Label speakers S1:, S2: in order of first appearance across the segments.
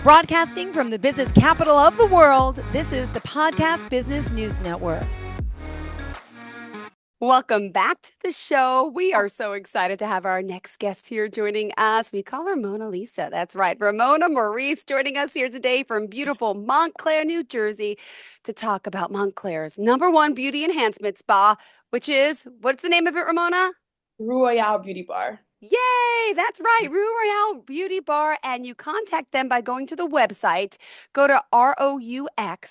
S1: Broadcasting from the business capital of the world, this is the Podcast Business News Network.
S2: Welcome back to the show. We are so excited to have our next guest here joining us. We call her Mona Lisa. That's right. Ramona Maurice joining us here today from beautiful Montclair, New Jersey, to talk about Montclair's #1 beauty enhancement spa, which is, what's the name of it, Ramona?
S3: Royale Beauty Bar.
S2: Yay, that's right, Roux Royale Beauty Bar, and you contact them by going to the website. Go to ROUXROYALEBEAUTY,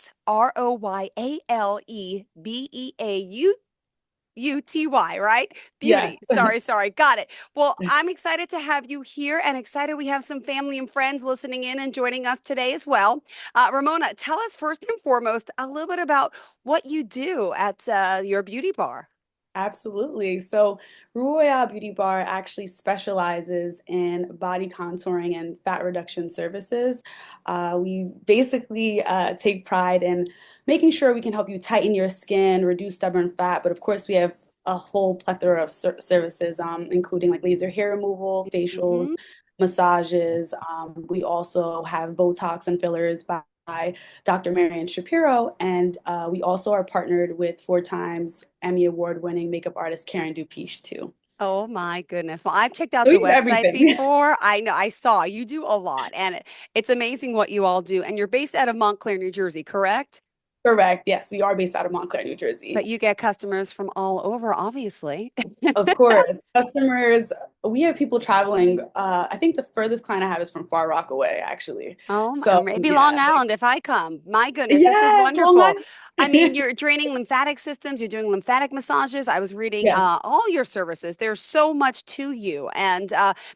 S2: right?
S3: Yes.
S2: Beauty. Sorry. Got it. Well, I'm excited to have you here and excited we have some family and friends listening in and joining us today as well. Ramona, tell us first and foremost a little bit about what you do at your beauty bar.
S3: Absolutely. So, Royale Beauty Bar actually specializes in body contouring and fat reduction services. We basically take pride in making sure we can help you tighten your skin, reduce stubborn fat, but of course, we have a whole plethora of services, including like laser hair removal, facials,
S2: Mhm.
S3: massages. We also have Botox and fillers by Dr. Marian Shapiro, and we also are partnered with 4 times Emmy Award-winning makeup artist Karen Dupiche too.
S2: Oh my goodness. Well, I've checked out
S3: So
S2: the
S3: we have
S2: website
S3: everything.
S2: before. I know I saw you do a lot, and it's amazing what you all do. And you're based out of Montclair, New Jersey, correct?
S3: Correct. Yes, we are based out of Montclair, New
S2: But
S3: Jersey.
S2: you get customers from all over, obviously.
S3: Of course, customers, we have people traveling. I think the furthest client I have is from Far Rockaway, actually.
S2: Oh,
S3: So
S2: or maybe Long
S3: yeah,
S2: Island if I come. My goodness, this is
S3: yes, Long
S2: wonderful. I mean,
S3: Island.
S2: you're draining lymphatic systems, you're doing lymphatic massages. I was reading
S3: Yes,
S2: all your services. There's so much to you. And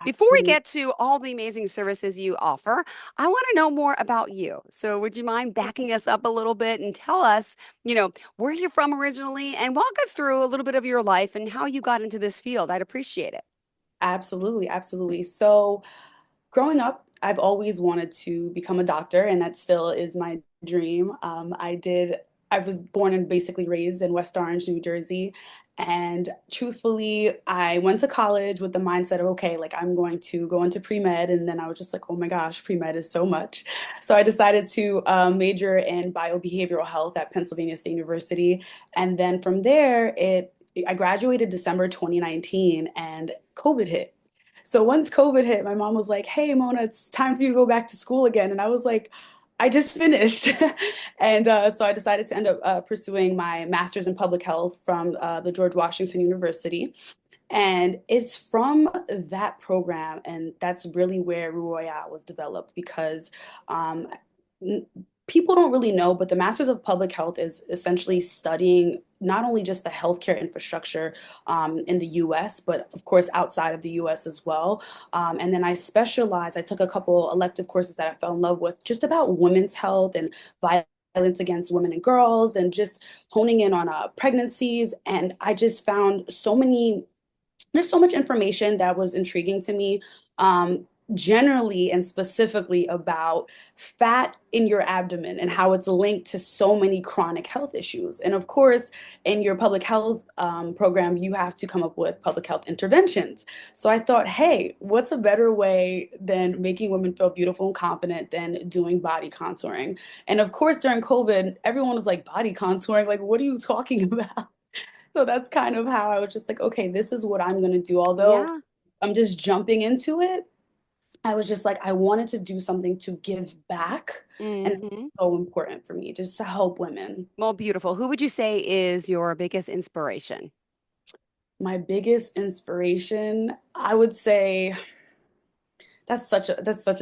S2: before we
S3: absolutely.
S2: get to all the amazing services you offer, I want to know more about you. So, would you mind backing us up a little bit and tell us, where you're from originally and walk us through a little bit of your life and how you got into this field? I'd appreciate it.
S3: Absolutely, absolutely. So, growing up, I've always wanted to become a doctor, and that still is my dream. I was born and basically raised in West Orange, New Jersey. And truthfully, I went to college with the mindset of, okay, like I'm going to go into pre-med. And then I was just like, oh my gosh, pre-med is so much. So I decided to major in biobehavioral health at Pennsylvania State University. And then from there, I graduated December 2019 and COVID hit. So once COVID hit, my mom was like, "Hey, Mona, it's time for you to go back to school again." And I was like, "I just finished." And so I decided to end up pursuing my master's in public health from the George Washington University. And it's from that program, and that's really where Royale was developed because um, people don't really know, but the Masters of Public Health is essentially studying not only just the healthcare infrastructure in the US, but of course outside of the US as well. And then I took a couple elective courses that I fell in love with just about women's health and violence against women and girls, and just honing in on pregnancies. And I just found there's so much information that was intriguing to me, generally and specifically about fat in your abdomen and how it's linked to so many chronic health issues. And of course, in your public health program, you have to come up with public health interventions. So I thought, hey, what's a better way than making women feel beautiful and confident than doing body contouring? And of course, during COVID, everyone was like, body contouring, like, what are you talking about? So that's kind of how I was just like, okay, this is what I'm gonna do. Although
S2: Yeah.
S3: I'm just jumping into it, I was just like, I wanted to do something to give back. And it's
S2: Hmm.
S3: so important for me just to help women.
S2: Well, beautiful. Who would you say is your biggest inspiration?
S3: My biggest inspiration, I would say that's such a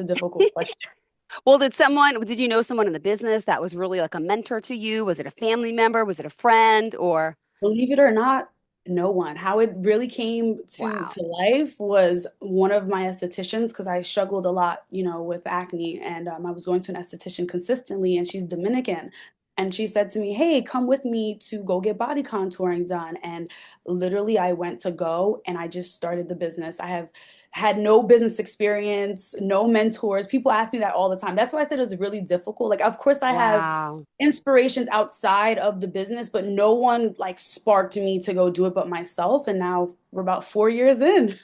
S3: difficult question.
S2: Well, did you know someone in the business that was really like a mentor to you? Was it a family member? Was it a friend? Or,
S3: Believe it or not, no one. How it really came
S2: wow.
S3: to life was one of my estheticians, because I struggled a lot, with acne, and I was going to an esthetician consistently, and she's Dominican. And she said to me, "Hey, come with me to go get body contouring done." And literally, I went to go and I just started the business. I have had no business experience, no mentors. People ask me that all the time. That's why I said it was really difficult. Like, of course, I have
S2: Wow.
S3: inspirations outside of the business, but no one like sparked me to go do it but myself. And now we're about 4 years in.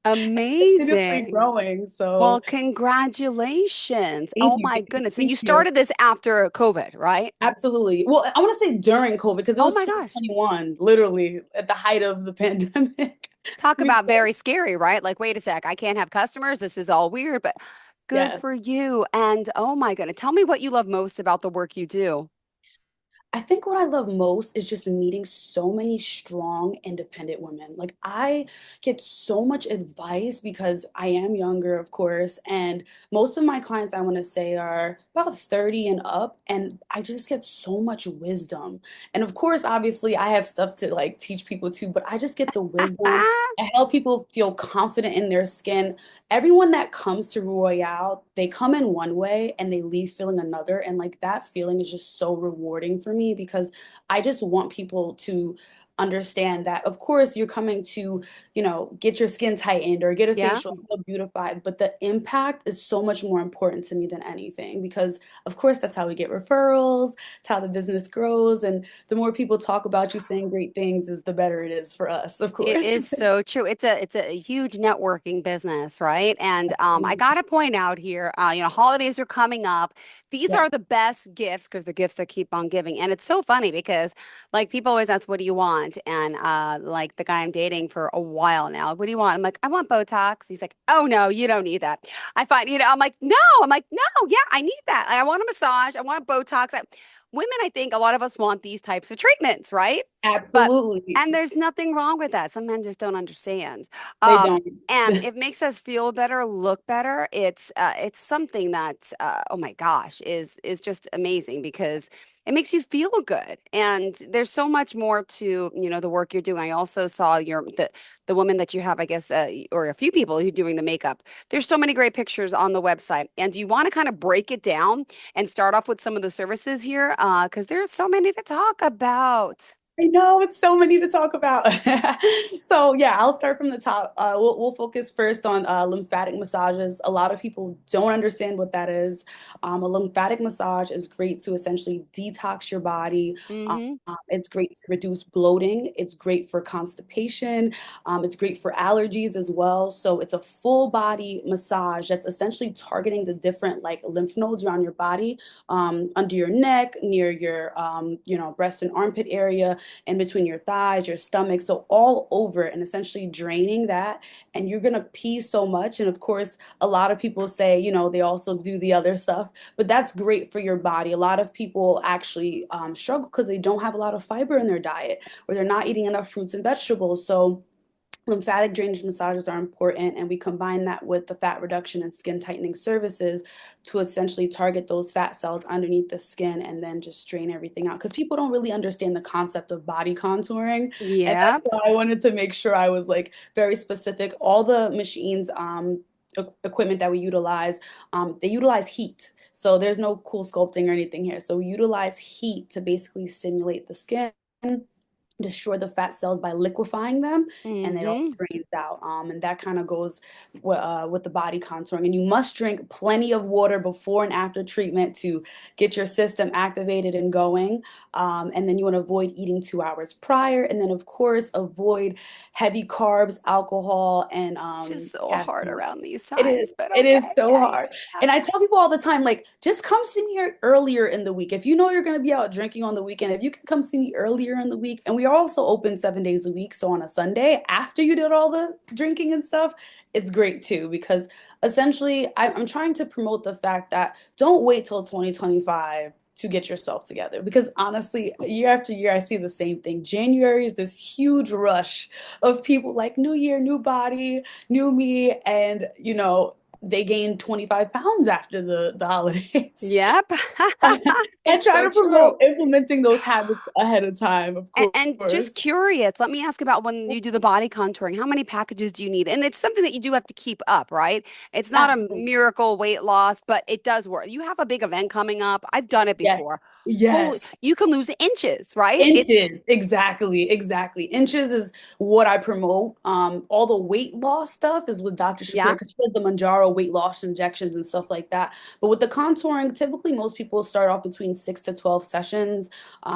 S3: continuously
S2: Amazing.
S3: growing.
S2: Well,
S3: So
S2: congratulations.
S3: thank
S2: Oh
S3: you,
S2: my
S3: thank you,
S2: goodness. So
S3: thank
S2: you
S3: you.
S2: started this after COVID, right?
S3: Absolutely. Well, I want to say during COVID because it
S2: Oh
S3: was
S2: my gosh.
S3: 2021, literally at the height of the pandemic.
S2: Talk about
S3: Because,
S2: very scary, right? Like, wait a sec, I can't have customers. This is all weird, but good
S3: yeah.
S2: for you. And oh my goodness, tell me what you love most about the work you do.
S3: I think what I love most is just meeting so many strong, independent women. Like, I get so much advice because I am younger, of course, and most of my clients, I want to say, are about 30 and up, and I just get so much wisdom. And of course, obviously, I have stuff to like teach people too, but I just get the wisdom. I help people feel confident in their skin. Everyone that comes to Royale, they come in one way and they leave feeling another. And like that feeling is just so rewarding for me because I just want people to understand that, of course, you're coming to, get your skin tightened or get a
S2: Yeah.
S3: facial, feel beautified. But the impact is so much more important to me than anything because, of course, that's how we get referrals, it's how the business grows. And the more people talk about you saying great things, is the better it is for us, of
S2: It
S3: course.
S2: is so true. It's a huge networking business, right? And I got to point out here, holidays are coming up. These
S3: Yeah,
S2: are the best gifts because the gifts that keep on giving. And it's so funny because like people always ask, "What do you want?" And like the guy I'm dating for a while now, "What do you want?" I'm like, "I want Botox." He's like, "Oh no, you don't need that." I find, I'm like, "No." I'm like, "No, yeah, I need that. I want a massage. I want Botox." Women, I think a lot of us want these types of treatments, right? But
S3: absolutely.
S2: and there's nothing wrong with that. Some men just don't understand.
S3: They
S2: Um,
S3: don't.
S2: and it makes us feel better, look better. It's something that oh my gosh is just amazing because it makes you feel good. And there's so much more to the work you're doing. I also saw the woman that you have, I guess, or a few people who are doing the makeup. There's so many great pictures on the website. And do you want to kind of break it down and start off with some of the services here? Because there's so many to talk about.
S3: I know it's so many to talk about. So yeah, I'll start from the top. We'll focus first on lymphatic massages. A lot of people don't understand what that is. A lymphatic massage is great to essentially detox your body.
S2: Mm-hmm.
S3: It's great to reduce bloating. It's great for constipation. It's great for allergies as well. So it's a full body massage that's essentially targeting the different like lymph nodes around your body, under your neck, near your breast and armpit area, in between your thighs, your stomach, so all over, and essentially draining that. And you're gonna pee so much. And of course, a lot of people say, they also do the other stuff, but that's great for your body. A lot of people actually struggle because they don't have a lot of fiber in their diet or they're not eating enough fruits and vegetables. So lymphatic drainage massages are important, and we combine that with the fat reduction and skin tightening services to essentially target those fat cells underneath the skin and then just drain everything out. Because people don't really understand the concept of body contouring, and that's
S2: Yep.
S3: why I wanted to make sure I was like very specific. All the machines, equipment that we utilize, they utilize heat. So there's no cool sculpting or anything here. So we utilize heat to basically stimulate the skin, destroy the fat cells by liquefying them, and it all
S2: Mm-hmm.
S3: drains out. And that kind of goes with the body contouring. And you must drink plenty of water before and after treatment to get your system activated and going. And then you want to avoid eating 2 hours prior. And then, of course, avoid heavy carbs, alcohol, and
S2: Just so hard
S3: caffeine.
S2: around these
S3: It is.
S2: times, but
S3: It
S2: okay.
S3: is so
S2: Yeah, yeah,
S3: hard.
S2: yeah.
S3: And I tell people all the time, like, just come see me earlier in the week. If you know you're going to be out drinking on the weekend, if you can come see me earlier in the week, and we are also open 7 days a week. So on a Sunday, after you did all the drinking and stuff, it's great too, because essentially I'm trying to promote the fact that don't wait till 2025 to get yourself together. Because honestly, year after year, I see the same thing. January is this huge rush of people like new year, new body, new me, and they gained 25 pounds after the holidays.
S2: Yep.
S3: I
S2: It's
S3: try
S2: so
S3: to
S2: true.
S3: promote implementing those habits ahead of time, of
S2: And just
S3: course.
S2: curious, let me ask about when you do the body contouring, how many packages do you need? And it's something that you do have to keep up, right? It's not a
S3: Absolutely.
S2: miracle weight loss, but it does work. You have a big event coming up. I've done it
S3: Yes.
S2: before. Holy,
S3: Yes.
S2: you can lose inches, right? It's
S3: Inches, exactly, exactly. Inches is what I promote. All the weight loss stuff is with Dr.
S2: yeah.
S3: Shapiro because she does the Manjaro throw weight loss injections and stuff like that. But with the contouring, typically most people start off between 6 to 12 sessions,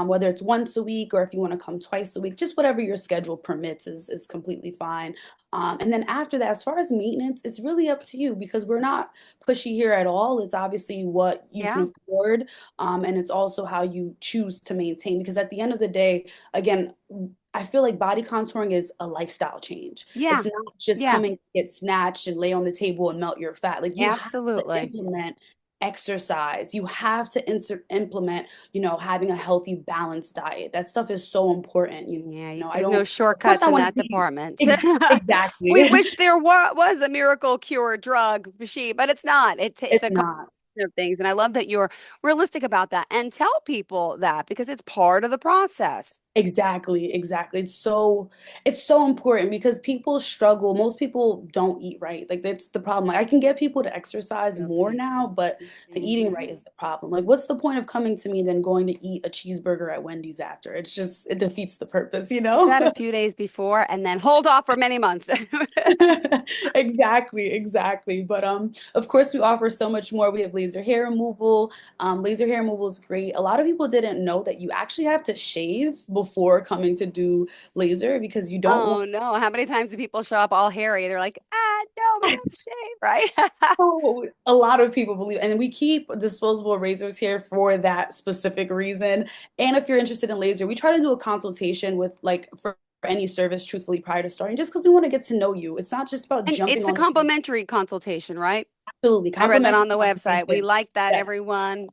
S3: whether it's once a week or if you want to come twice a week, just whatever your schedule permits is completely fine. And then after that, as far as maintenance, it's really up to you because we're not pushy here at all. It's obviously what you can
S2: Yeah.
S3: afford, and it's also how you choose to maintain. Because at the end of the day, again, I feel like body contouring is a lifestyle change.
S2: Yeah.
S3: It's not just
S2: Yeah.
S3: coming, get snatched and lay on the table and melt your fat. Like you have to
S2: Absolutely.
S3: implement exercise. You have to implement, having a healthy, balanced diet. That stuff is so important.
S2: Yeah,
S3: I
S2: there's no
S3: don't, of course,
S2: shortcuts
S3: I
S2: in
S3: want to
S2: that
S3: see
S2: department. We
S3: exactly.
S2: wish there was a miracle cure drug machine, but it's not. It's
S3: It's
S2: a combination
S3: not.
S2: of things. And I love that you're realistic about that and tell people that because it's part of the process.
S3: Exactly, exactly. It's so important because people struggle. Most people don't eat right. Like that's the problem. Like I can get people to exercise more
S2: Guilty.
S3: now, but the eating
S2: Mhm.
S3: right is the problem. Like what's the point of coming to me than going to eat a cheeseburger at Wendy's after? It defeats the purpose, you
S2: Do that a
S3: know?
S2: few days before and then hold off for many months.
S3: Exactly, exactly. But of course we offer so much more. We have laser hair removal. Laser hair removal is great. A lot of people didn't know that you actually have to shave before coming to do laser because you don't want
S2: Oh no. How many times do people show up all hairy? They're like, no, we gotta shave, right?
S3: oh, a lot of people believe, and we keep disposable razors here for that specific reason. And if you're interested in laser, we try to do a consultation with like for any service truthfully prior to starting, just because we want to get to know you. It's not just about
S2: And
S3: jumping
S2: it's a
S3: on the
S2: complimentary consultation, right?
S3: absolutely
S2: I read that
S3: complimentary
S2: on the website. We
S3: consultation.
S2: like that,
S3: Yes.
S2: everyone.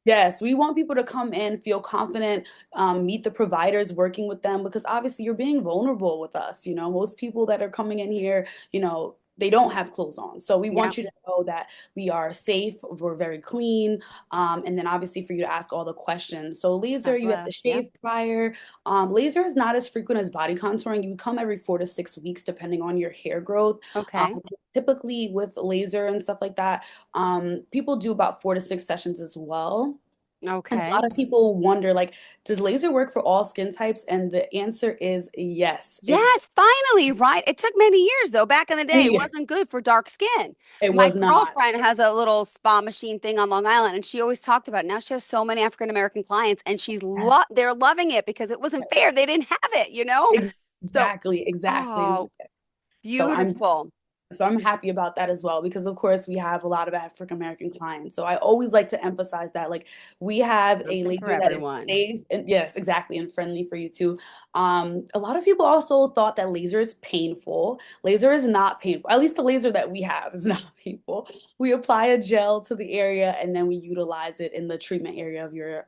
S3: Yes, we want people to come in, feel confident, meet the providers, working with them, because obviously you're being vulnerable with us. Most people that are coming in here, they don't have clothes on. So we
S2: Yeah,
S3: want you to know that we are safe, we're very clean, and then obviously for you to ask all the questions. So laser,
S2: God
S3: you have to
S2: bless. Yeah.
S3: shave prior. Laser is not as frequent as body contouring. You come every 4 to 6 weeks, depending on your hair growth. Um,
S2: Okay.
S3: Typically with laser and stuff like that, people do about 4 to 6 sessions as well. And a
S2: Okay.
S3: lot of people wonder, like, does laser work for all skin types? And the answer is yes.
S2: Yes, finally, right? It took many years though. Back in the day, it
S3: Yeah,
S2: wasn't good for dark skin.
S3: it
S2: My
S3: was not.
S2: girlfriend has a little spa machine thing on Long Island, and she always talked about it. Now she has so many African American clients, and they're loving it because it wasn't fair. They didn't have it. So,
S3: Exactly, exactly.
S2: oh,
S3: So I'm
S2: beautiful.
S3: So I'm happy about that as well because of course we have a lot of African American clients. So I always like to emphasize that like we have a
S2: Something for
S3: laser that is
S2: everyone.
S3: safe and yes, exactly, and friendly for you too. A lot of people also thought that laser is painful. Laser is not painful. At least the laser that we have is not painful. We apply a gel to the area and then we utilize it in the treatment area of your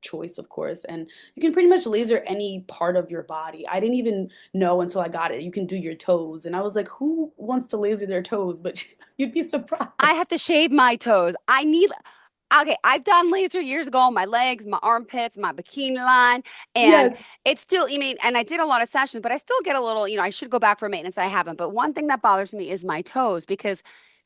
S3: choice, of course. And you can pretty much laser any part of your body. I didn't even know until I got it. You can do your toes. And I was like, who wants to laser their toes? But you'd be
S2: I have
S3: surprised.
S2: to shave my toes. Okay, I've done laser years ago on my legs, my armpits, my bikini line, and
S3: Yes.
S2: it's still, and I did a lot of sessions, but I still get a little, I should go back for maintenance. I haven't. But one thing that bothers me is my toes because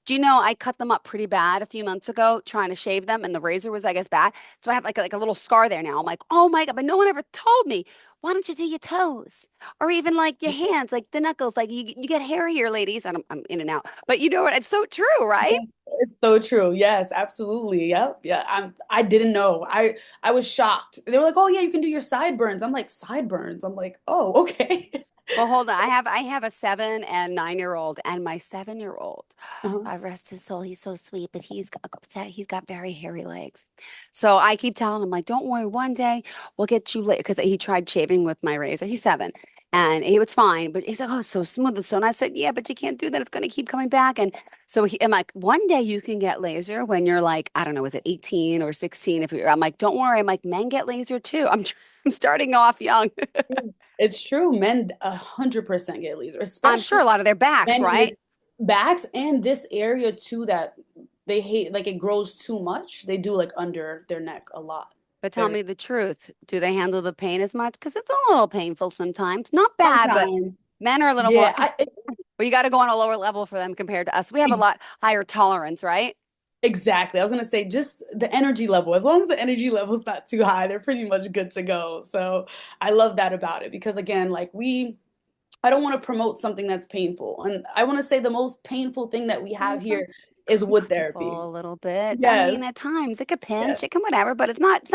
S2: do you know I cut them up pretty bad a few months ago trying to shave them and the razor was, I guess, bad. So I have like a little scar there now. I'm like, oh my God, but no one ever told me, why don't you do your toes? Or even like your hands, like the knuckles, like you get hairier, ladies. And I'm in and out. But you know what? It's so true, right?
S3: It's so true. Yes, absolutely. Yep. Yeah. I didn't know. I was shocked. They were like, "Oh yeah, you can do your sideburns." I'm like, "Sideburns?" I'm like, "Oh, okay."
S2: Well, hold on. I have a 7 and 9-year-old, and my 7-year-old,
S3: Uh-huh.
S2: I rest his soul, he's so sweet, but he's got very hairy legs. So I keep telling him, like, don't worry, one day we'll get you later. Because he tried shaving with my razor. He's 7. And he was fine, but he's like, oh, it's so smooth. So and I said, yeah, but you can't do that. It's gonna keep coming back. And so I'm like, one day you can get laser when you're like, I don't know, is it 18 or 16? I'm like, don't worry. I'm like, men get laser too. I'm starting off young.
S3: It's true. Men 100% get laser,
S2: I'm sure
S3: especially
S2: a lot of their backs,
S3: men in this
S2: right?
S3: backs and this area too that they hate, like it grows too much. They do like under their neck a lot.
S2: But tell
S3: Very
S2: me the truth. Do they handle the pain as much? Because it's a little painful sometimes. Not bad, but
S3: sometimes.
S2: men are a little more,
S3: Yeah,
S2: because well, you got to go on a lower level for them compared to us. We have a
S3: ex-
S2: lot higher tolerance, right?
S3: exactly. I was gonna say just the energy level. As long as the energy level is not too high, they're pretty much good to go. So I love that about it because again, like I don't want to promote something that's painful. And I want to say the most painful thing that we have
S2: It's
S3: here is wood
S2: uncomfortable
S3: therapy.
S2: a little bit. I
S3: Yes,
S2: mean, at times it could
S3: yes.
S2: pinch, it can whatever, but it's not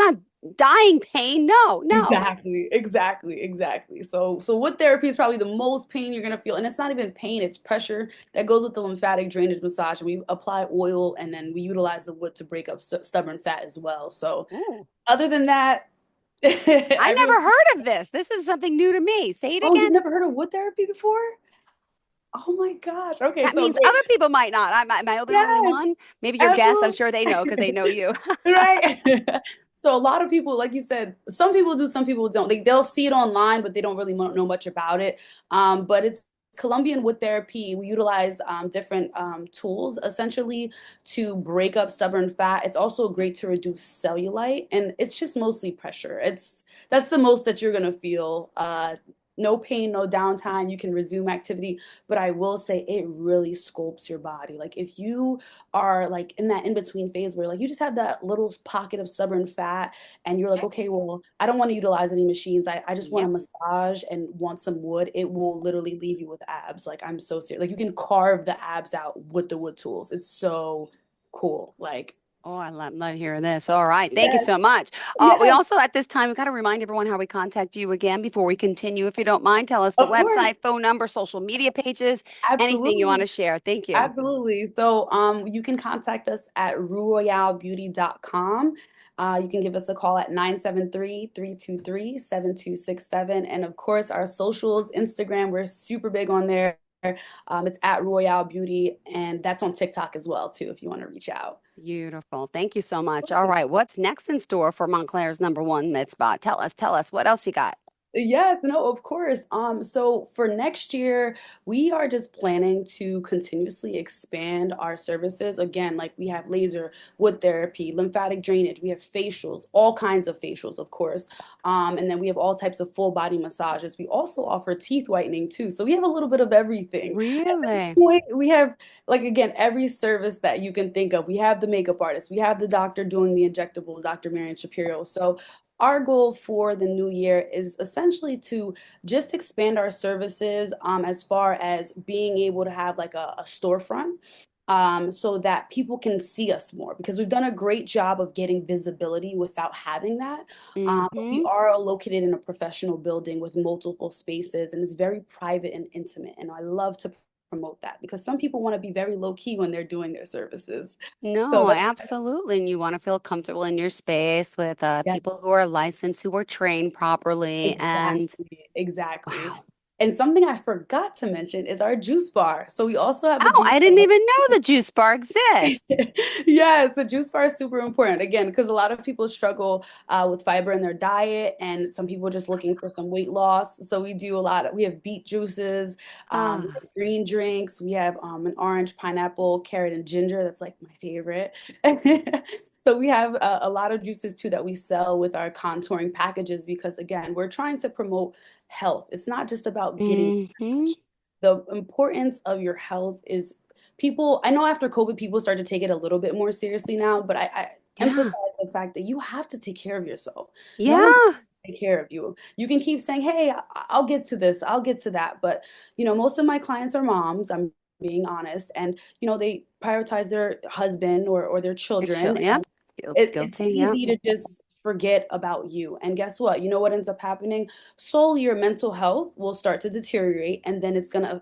S2: dying pain. No, no.
S3: Exactly, exactly, exactly. So wood therapy is probably the most pain you're gonna feel, and it's not even pain; it's pressure that goes with the lymphatic drainage massage. And we apply oil, and then we utilize the wood to break up stubborn fat as well. So
S2: Ooh.
S3: other than that,
S2: I
S3: I really.
S2: never heard of this. This is something new to me. Say it
S3: Oh,
S2: again.
S3: you've never heard of wood therapy before? Oh my gosh. Okay,
S2: That
S3: so
S2: means
S3: great.
S2: other people might not. Am I the only
S3: Yes,
S2: one? Maybe your guests, I'm
S3: absolutely.
S2: sure they know because they know you.
S3: Right. So a lot of people, like you said, some people do, some people don't. They'll see it online, but they don't really know much about it. But it's Colombian wood therapy. We utilize different tools essentially to break up stubborn fat. It's also great to reduce cellulite, and it's just mostly pressure. That's the most that you're gonna feel. No pain, no downtime. You can resume activity, but I will say it really sculpts your body. Like if you are like in that in between phase where like you just have that little pocket of stubborn fat and you're like,
S2: Okay.
S3: okay, well, I don't want to utilize any machines. I just want to
S2: Yep.
S3: massage and want some wood. It will literally leave you with abs. Like I'm so serious. Like you can carve the abs out with the wood tools. It's so cool. Like,
S2: Oh, love hearing this. All right. Thank you
S3: yes,
S2: so much. We
S3: yes,
S2: also, at this time, we've got to remind everyone how we contact you again before we continue. If you don't mind, tell us the
S3: of course.
S2: website, phone number, social media pages, anything you want
S3: Absolutely.
S2: to share. Thank you.
S3: Absolutely. So you can contact us at royalebeauty.com. You can give us a call at 973-323-7267. And of course, our socials, Instagram, we're super big on there. It's at Royale Beauty, and that's on TikTok as well, too, if you want to reach out.
S2: Beautiful. Thank you so much. All right. What's next in store for Montclair's number one med spa? Tell us what else you got?
S3: Yes, no, of course. So for next year, we are just planning to continuously expand our services. Again, like we have laser, wood therapy, lymphatic drainage, we have facials, all kinds of facials, of course. And then we have all types of full body massages. We also offer teeth whitening too. So we have a little bit of everything. At this
S2: Really?
S3: point, we have like again every service that you can think of. We have the makeup artist, we have the doctor doing the injectables, Dr. Marion Shapiro. So our goal for the new year is essentially to just expand our services as far as being able to have like a storefront so that people can see us more because we've done a great job of getting visibility without having that. But we
S2: Mm-hmm.
S3: are located in a professional building with multiple spaces and it's very private and intimate. And I love to promote that because some people want to be very low key when they're doing their services. So
S2: No,
S3: that's,
S2: absolutely. And you want to feel comfortable in your space with
S3: yeah,
S2: people who are licensed, who are trained properly. And
S3: exactly, exactly.
S2: wow.
S3: And something I forgot to mention is our juice bar. So we also have a
S2: Oh,
S3: juice
S2: I didn't
S3: bar.
S2: even know the juice bar exists.
S3: Yes, the juice bar is super important. Again, because a lot of people struggle with fiber in their diet, and some people are just looking for some weight loss. So we do a lot. We have beet juices, we
S2: Ah,
S3: have green drinks. We have an orange, pineapple, carrot, and ginger. That's like my favorite. So we have a lot of juices too that we sell with our contouring packages because again, we're trying to promote health. It's not just about getting
S2: mm-hmm.
S3: the importance of your health is people. I know after COVID, people start to take it a little bit more seriously now, but I emphasize
S2: Yeah.
S3: the fact that you have to take care of yourself. No one
S2: Yeah.
S3: can take care of you. You can keep saying, "Hey, I'll get to this, I'll get to that," but most of my clients are moms. I'm being honest, and they prioritize their husband or their
S2: It's chill.
S3: children,
S2: Yep.
S3: it's
S2: Guilty. Yep.
S3: easy to just forget about you. And guess what? You know what ends up happening? Slowly, your mental health will start to deteriorate, and then it's going to,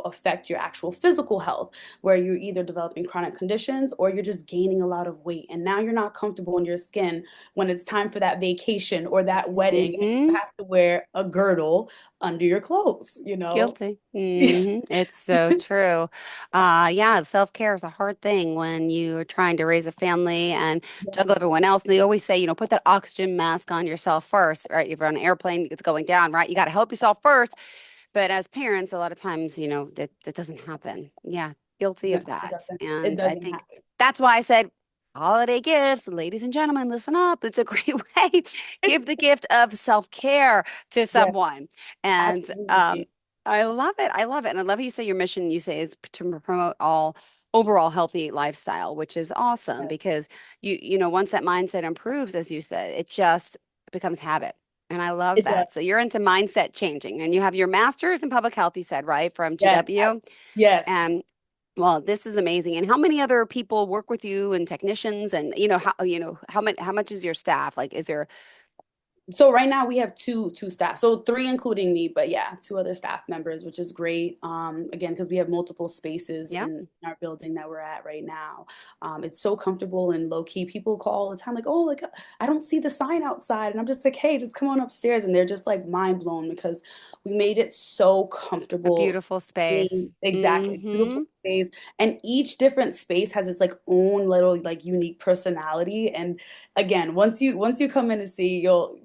S3: affect your actual physical health, where you're either developing chronic conditions or you're just gaining a lot of weight. And now you're not comfortable in your skin when it's time for that vacation or that wedding, and you
S2: Mm-hmm.
S3: have to wear a girdle under your clothes.
S2: Guilty.
S3: Yeah.
S2: It's so true. Yeah, self-care is a hard thing when you're trying to raise a family and juggle everyone else. And they always say, put that oxygen mask on yourself first, right? If you're on an airplane, it's going down, right? You got to help yourself first. But as parents, a lot of times, that doesn't happen. Yeah, guilty
S3: No,
S2: of
S3: it
S2: that.
S3: doesn't. It
S2: And I
S3: doesn't
S2: think
S3: happen.
S2: that's why I said holiday gifts, ladies and gentlemen, listen up. It's a great way. Give the gift of self-care to
S3: Yes,
S2: someone. And
S3: absolutely.
S2: I love it. I love it. And I love how you say your mission, you say, is to promote all overall healthy lifestyle, which is awesome
S3: Yes.
S2: because once that mindset improves, as you said, it just becomes habit. And I love
S3: It does.
S2: that. So you're into mindset changing and you have your master's in public health, you said, right? From
S3: Yes.
S2: GW.
S3: Yes.
S2: And well, this is amazing. And how many other people work with you and technicians and how much is your staff? Like is there
S3: So right now we have two staff. So three including me, but yeah, two other staff members, which is great. Again, because we have multiple spaces
S2: yeah,
S3: in our building that we're at right now. It's so comfortable and low key. People call all the time, like, "Oh, like I don't see the sign outside," and I'm just like, "Hey, just come on upstairs," and they're just like mind blown because we made it so
S2: a
S3: comfortable.
S2: beautiful space.
S3: Exactly, beautiful
S2: Mm-hmm.
S3: space, and each different space has its like own little like unique personality. And again, once you come in and see, you'll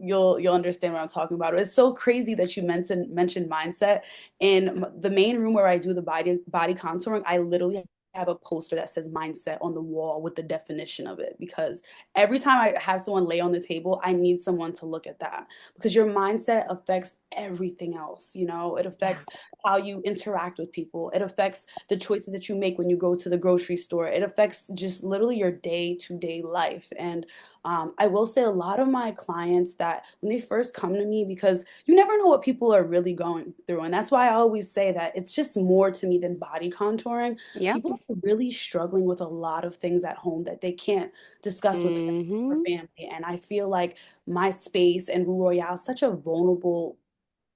S3: understand what I'm talking about. It's so crazy that you mentioned mindset. In the main room where I do the body contouring, I literally have a poster that says mindset on the wall with the definition of it, because every time I have someone lay on the table, I need someone to look at that, because your mindset affects everything else. It
S2: Yeah.
S3: affects how you interact with people. It affects the choices that you make when you go to the grocery store. It affects just literally your day-to-day life. And I will say a lot of my clients, that when they first come to me, because you never know what people are really going through. And that's why I always say that it's just more to me than body contouring.
S2: Yep.
S3: People are really struggling with a lot of things at home that they can't discuss with friends or
S2: Mm-hmm.
S3: family. And I feel like my space and Roux Royale is such a vulnerable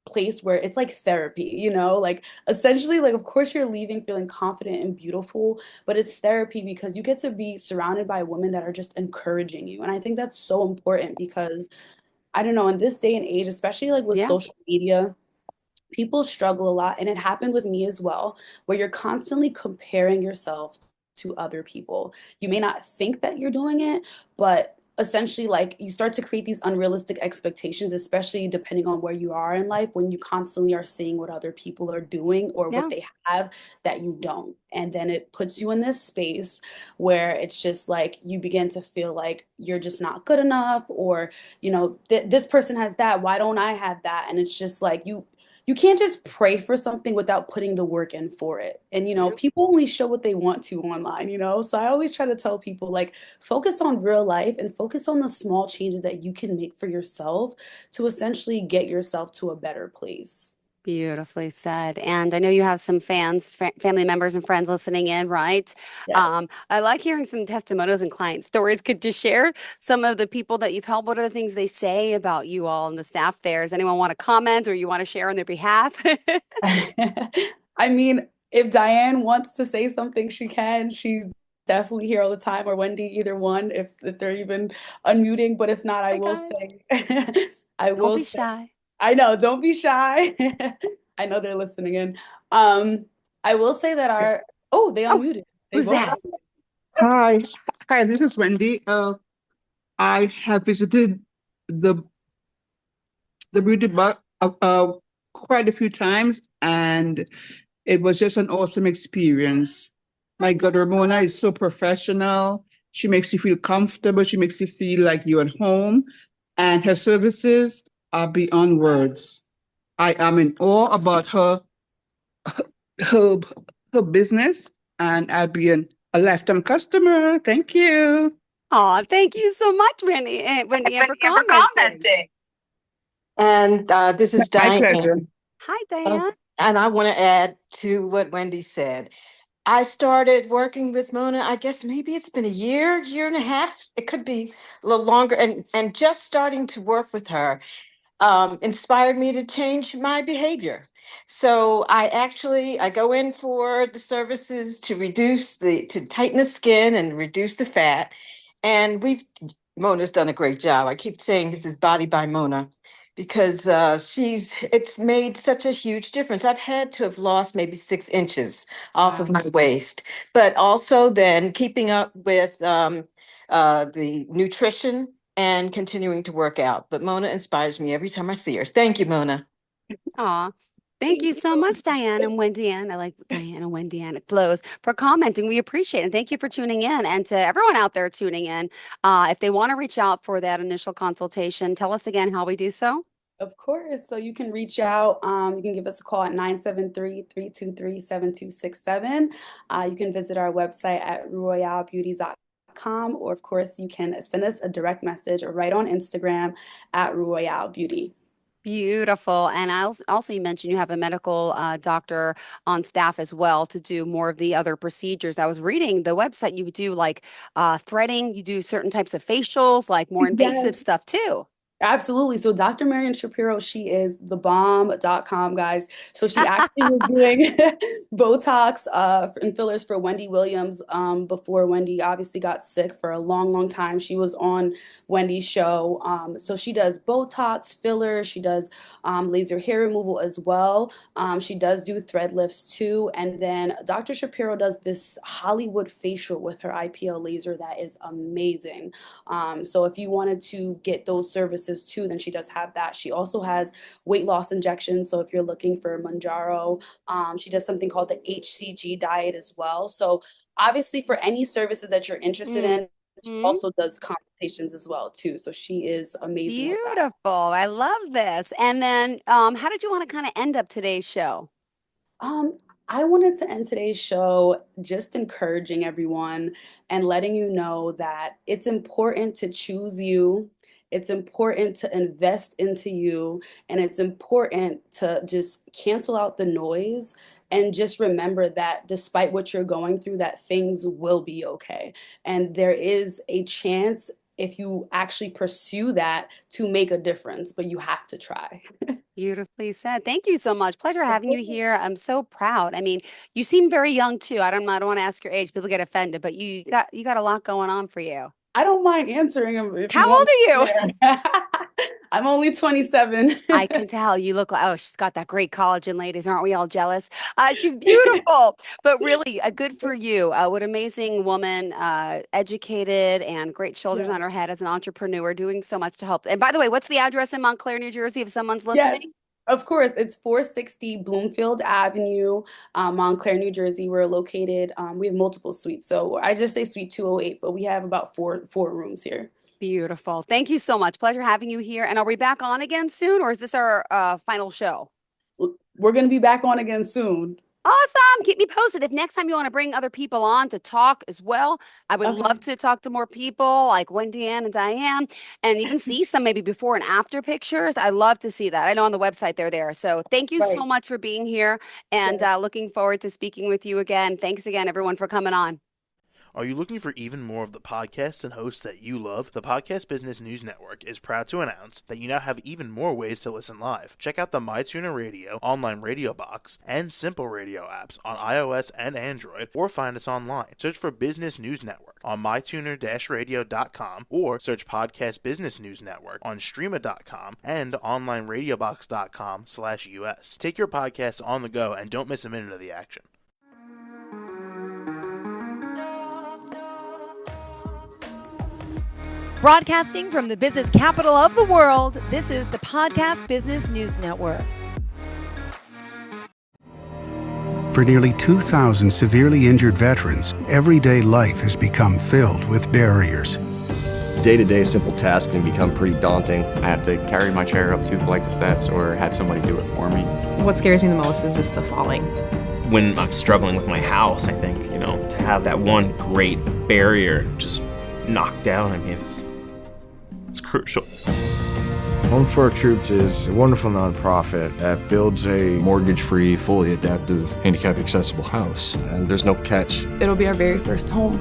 S3: place where it's like therapy, like essentially, like of course you're leaving feeling confident and beautiful, but it's therapy because you get to be surrounded by women that are just encouraging you. And I think that's so important because I don't know, in this day and age, especially like with
S2: Yeah.
S3: social media, people struggle a lot, and it happened with me as well, where you're constantly comparing yourself to other people. You may not think that you're doing it, but essentially, like, you start to create these unrealistic expectations, especially depending on where you are in life, when you constantly are seeing what other people are doing or what
S2: Yeah.
S3: they have that you don't. And then it puts you in this space where it's just like you begin to feel like you're just not good enough, or this person has that, why don't I have that? And it's just like you can't just pray for something without putting the work in for it. And people only show what they want to online. So I always try to tell people, like, focus on real life and focus on the small changes that you can make for yourself to essentially get yourself to a better place.
S2: Beautifully said. And I know you have some fans, family members, and friends listening in, right?
S3: Yeah.
S2: I like hearing some testimonials and client stories. Could you share some of the people that you've helped? What are the things they say about you all and the staff there? Does anyone want to comment or you want to share on their behalf?
S3: I mean, if Diane wants to say something, she can. She's definitely here all the time, or Wendy, either one, if they're even unmuting. But if not, I
S2: Hi,
S3: will
S2: guys.
S3: say, I
S2: Don't
S3: will
S2: be
S3: say,
S2: shy.
S3: I know, don't be shy. I know they're listening in. Um, I will say that they
S2: Oh,
S3: unmuted. They
S2: who's
S3: both
S2: that?
S3: unmuted.
S4: Hi, hi, this is Wendy. I have visited the the beauty bar quite a few times, and it was just an awesome experience. My God, Ramona is so professional. She makes you feel comfortable. She makes you feel like you're at home, and her services are beyond words. I am in awe about her her business, and I'll be a lifetime customer. Thank you.
S2: Aw, thank you so much, Wendy, and for
S4: Wendy, and for
S2: commenting.
S4: commenting.
S5: And this is
S4: My
S5: Diane.
S4: pleasure.
S2: Hi,
S5: Uh,
S2: Diane.
S5: and I want to add to what Wendy said. I started working with Mona, I guess maybe it's been a year and a half. It could be a little longer. And just starting to work with her inspired me to change my behavior. So I go in for the services to to tighten the skin and reduce the fat. And Mona's done a great job. I keep saying this is Body by Mona because it's made such a huge difference. I've had to have lost maybe 6 inches off of
S2: Wow.
S5: my waist, but also then keeping up with the nutrition and continuing to work out. But Mona inspires me every time I see her. Thank you, Mona.
S2: Aw. Thank
S3: Thank
S2: you so much, Diane and Wendy Ann. I like Diane and Wendy Ann. It flows for commenting. We appreciate it. Thank you for tuning in. And to everyone out there tuning in, if they want to reach out for that initial consultation, tell us again how we do so.
S3: Of course. So you can reach out. You can give us a call at 973-323-7267. You can visit our website at royalebeauty.com, or of course, you can send us a direct message or right on Instagram at Royale Beauty.
S2: Beautiful. And also, you mentioned you have a medical doctor on staff as well to do more of the other procedures. I was reading the website. You do like threading, you do certain types of facials, like more invasive
S3: Yes.
S2: stuff too.
S3: Absolutely. So Dr. Marion Shapiro, she is the bomb.com, guys. So she actually was doing Botox and fillers for Wendy Williams before Wendy obviously got sick for a long, long time. She was on Wendy's show. So she does Botox, fillers, she does laser hair removal as well. She does do thread lifts too. And then Dr. Shapiro does this Hollywood facial with her IPL laser that is amazing. So if you wanted to get those services too, then she does have that. She also has weight loss injections. So if you're looking for Manjaro, she does something called the HCG diet as well. So obviously for any services that you're interested in, she
S2: Mhm.
S3: also does consultations as well too. So she is amazing with that.
S2: Beautiful. I love this. And then, how did you want to kind of end up today's show?
S3: Um, I wanted to end today's show just encouraging everyone and letting you know that it's important to choose you. It's important to invest into you, and it's important to just cancel out the noise and just remember that despite what you're going through, that things will be okay. And there is a chance if you actually pursue that to make a difference, but you have to try.
S2: Beautifully said. Thank you so much. Pleasure having you here. I'm so proud. I mean, you seem very young too. I don't want to ask your age. People get offended, but you got a lot going on for you.
S3: I don't mind answering them if
S2: How
S3: you
S2: old
S3: want
S2: are
S3: me
S2: you?
S3: to share. I'm only 27.
S2: I can tell you look like, oh, she's got that great collagen, ladies. Aren't we all jealous? She's beautiful, but really good for you. What amazing woman, educated and great shoulders
S3: Yeah.
S2: on her head as an entrepreneur, doing so much to help. And by the way, what's the address in Montclair, New Jersey, if someone's
S3: Yes,
S2: listening?
S3: of course. It's 460 Bloomfield Avenue, Montclair, New Jersey. We're located, we have multiple suites. So I just say suite 208, but we have about four rooms here.
S2: Beautiful. Thank you so much. Pleasure having you here. And are we back on again soon, or is this our final show?
S3: We're going to be back on again soon.
S2: Awesome. Keep me posted. If next time you want to bring other people on to talk as well, I would
S3: Okay.
S2: love to talk to more people like Wendy Ann and Diane and even see some maybe before and after pictures. I love to see that. I know on the website they're there. So thank you so
S3: Right.
S2: much for being here and
S3: Yes.
S2: looking forward to speaking with you again. Thanks again, everyone, for coming on.
S6: Are you looking for even more of the podcasts and hosts that you love? The Podcast Business News Network is proud to announce that you now have even more ways to listen live. Check out the MyTuner Radio, online radio box, and Simple Radio apps on iOS and Android, or find us online. Search for Business News Network on mytuner-radio.com, or search Podcast Business News Network on streama.com and onlineradiobox.com/US. Take your podcast on the go and don't miss a minute of the action.
S1: Broadcasting from the business capital of the world, this is the Podcast Business News Network.
S7: For nearly 2,000 severely injured veterans, everyday life has become filled with barriers.
S8: Day-to-day simple tasks can become pretty daunting.
S9: I have to carry my chair up 2 flights of steps or have somebody do it for me.
S10: What scares me the most is just the falling.
S11: When I'm struggling with my house, I think, to have that one great barrier just knocked down, it's crucial.
S12: Home for Our Troops is a wonderful nonprofit that builds a
S8: mortgage-free, fully adaptive, handicap-accessible house. And there's no catch.
S13: It'll be our very first home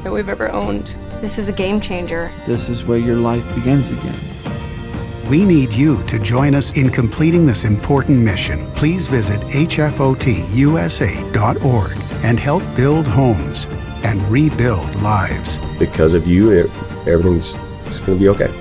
S13: that we've ever owned. This is a game changer.
S14: This is where your life begins again.
S7: We need you to join us in completing this important mission. Please visit hfotusa.org and help build homes and rebuild lives.
S8: Because of you, everything's going to be okay.